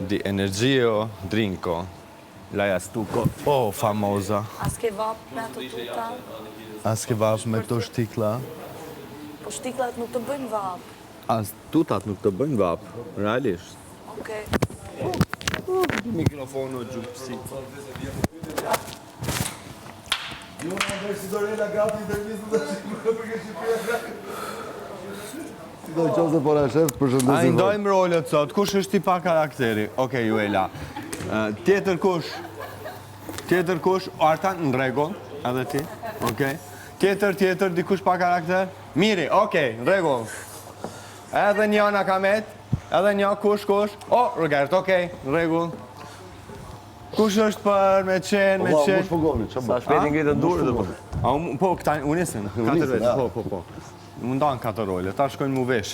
Di Energio Drinko. Laja Stuko. Oh, famosa. As ke vap me ato tuta? As ke vap me këto shtikla? Po shtiklat nuk të bëjnë vap. As tutat nuk të bëjnë vap, realisht. Okej. Mikrofonu gjupësi. Jo, Andrej Sidorela gati intervistën të shqipë për Shqipëria. Si do qo se pora shef, përshëndesim. A i ndojmë rolët sot, kush është ti pa karakteri? Okej, Juela. Tjetër kush, Artan në rregull, edhe ti, okej. Tjetër, dikush pa karakter? Miri, okej, në rregull. Edhe një Ana Kamet, edhe një kush? Robert, okej, në rregull. Kush është për me qenë? Mush fogoni, që Sa shpeti ngritën durë dhe po. Po, këta unisën, 4 vetë, po. Mundan 4 role, ta shkojnë mu vesh.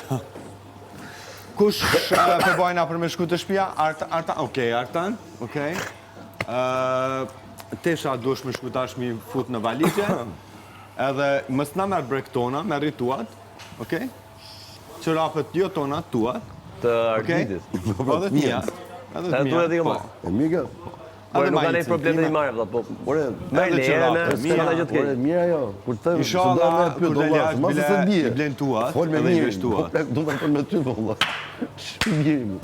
Kush përbojna për me shku të shpia? Artan, Artan, okej. Tesha duesh me shku tash mi fut në valigje. Edhe mësna merë brektona, me rituat, okej? Që rapët jo tona, tuat. Të Arditit. Po dhe të mija. Të duhet i këma. E mika? Por nuk ka nejtë probleme dhe i marrë, po. Me lejë, s'ka në gjithë kejtë. Mira jo, kur të Inshallah, kur dhe ljash, i blen tuat, Fol me edhe i mirë, vesh tuat. do të fol me ty, po valla. Mirë.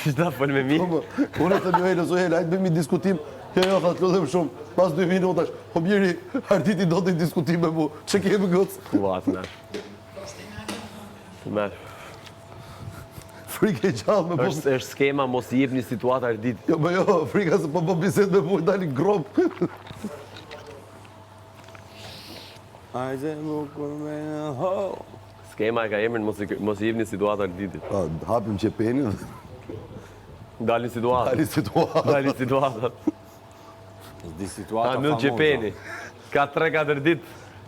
Shta fol me mi? Unë të mjojë në Zohela, hajtë bëjmë i diskutim. Jo, tha të lodhem shumë, pas 2 minutash. Po mjeri, Arditi do të i diskutim me mu. Që kemi gëtës? Ua, të merë. Të merë. Frike gjallë me po... është skema mos i jep një situatë Ardit. Jo, frika se po biset me mu, dali grop. Ajde nuk për me ho. Skema e ka emrin mos i jep një situatë Arditit. Hapim qepenin. Dalin situatë. Dalin situatë. Di situata Në qepeni. Ka 3-4 dit.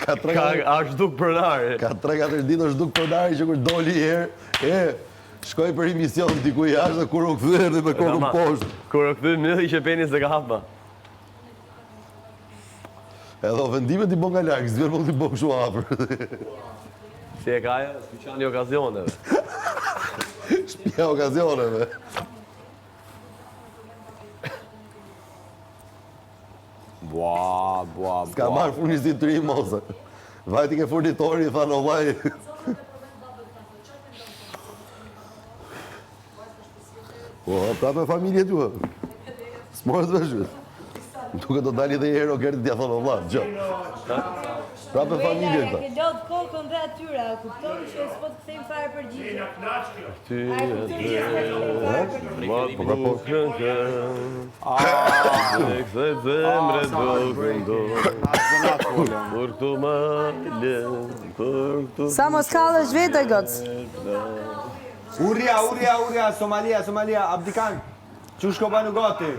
Ashtë duk pronare. Ka 3-4 dit është duk pronare që kur doli herë, shkoj për emision diku jashtë dhe kur u këthyër dhe me kokën poshtë. Kur u këthyër në i qepeni se ka hapma. Edhe ofendimet i bo nga lakë, s'vjerë më të i bo këshu apër. Si e kaja, shpishani okazioneve. Shpia okazioneve. Bua. S'ka marrë furnisit të ri mose. Vajti ke furnitori, tha në vaj. Po, pra me familje t'ju. S'morët veshët. Duke do dali dhe i hero kërti t'ja thonë vla, gjë. Pra me familje këta. Ke lodhë kokën dhe atyra, kupton që s'po të kthejmë fare përgjigje. Sa mos kallësh vetë, Goc? Urja, Somalia, Abdikan. Qushko banu gati.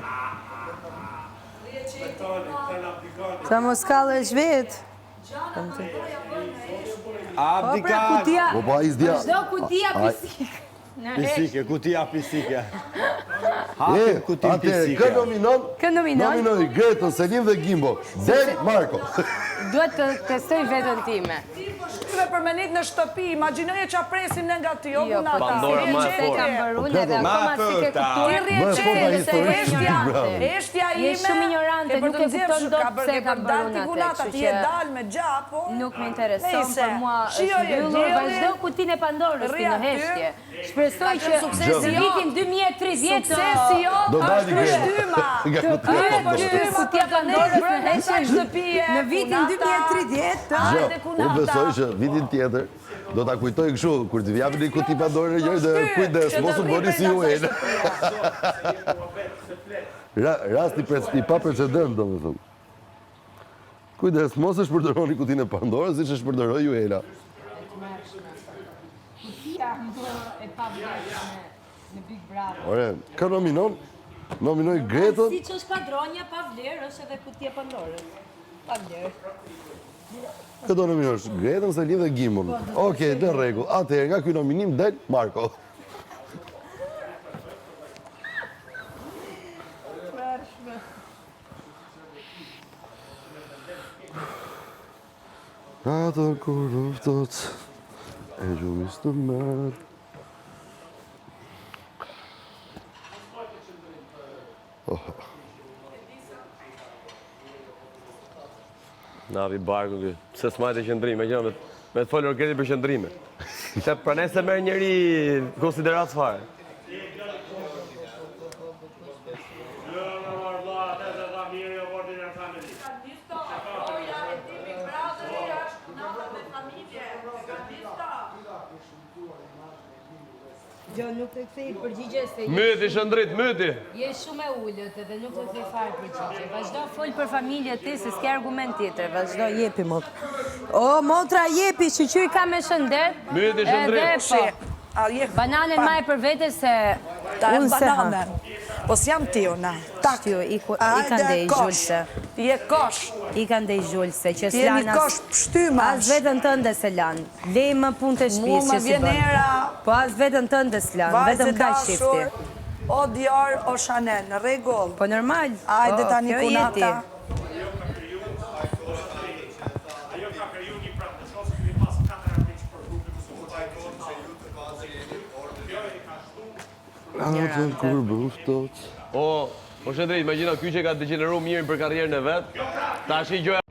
Sa mos kallësh vetë? Abdikan. Po pa izdja. Çdo kutia pisike. Kutia pisike. Hapim kutin pisike. Kë nominon? Nominoj Gretën, Selim dhe Gimbo. Del Marko. Duhet të testoj vetën time. Shtyve për menit në shtëpi, imagjinoje që apresim në nga ty, o bunata. Pandora ma e fortë. Kam bërun edhe akoma si ke kuptuar. Eshtja ime, Je shumë ignorante, nuk e kupton dot pse e kam bërun atë, kështu ti e dal me gjapo. Nuk më intereson, për mua është mbyllur, vazhdo kutinë e Pandorës ti në heshtje. Shpresoj që në vitin 2030 Do dali Shtyma. kutia Pandorës në heshtje Në vitin 2030, Unë besoj që vitin tjetër do t'a kujtoj këshu, kur t'i vjapin një kuti Pandorë në njërë dhe kujdes, mos u boni si ju e në. Rast i pa precedent, do me thëmë. Kujdes, mos e shpërdëroni kutinë e Pandorës, si që shpërdëroj ju e la. në Big Brother. Ore, ka nominoj Gretën. Si që është padronja pa vlerë, është edhe kutia Pandorës. Pa vlerë. Këto nominosh Gretën, Selim dhe Gimbon. Okej, në rregull. Atëherë, nga ky nominim del Marko. Ato kur luftot e gjumis të mërë. Navi barku kë. Pse s'majt e qëndrime, me të folë orkesti për qëndrime. Se pranej se merë njëri konsiderat fare. Gjo, nuk të kthej përgjigje se... Myti, shëndrit, myti! Je shumë e ullët edhe nuk të kthej fare përgjigje. Vazhdo folë për familje ti, se s'ke argument tjetër. Vazhdo, jepi, mot. O, motra, jepi, që që i ka me shëndet. Myti, shëndrit! Bananen maj për vete se... Ta e bananen. Po s'jam tio, na. Shtjo, i ka ndej zhullse. Ti je kosh. I ka ndej zhullse, që Ti jemi kosh pështymash. As vetën tënde se lanë. Lej më punë të Mu shpisë më që si vjen bënë. era. Po as vetën tënde s'lanë, vetëm ka shifti. O Dior, o Chanel, në regull. Po normal. Ajde tani kjo kunata. jeti. Atën kur bëftot. O shëndrit, imagina ky që ka degeneru mirën për karrierën e vetë, ta shi gjoja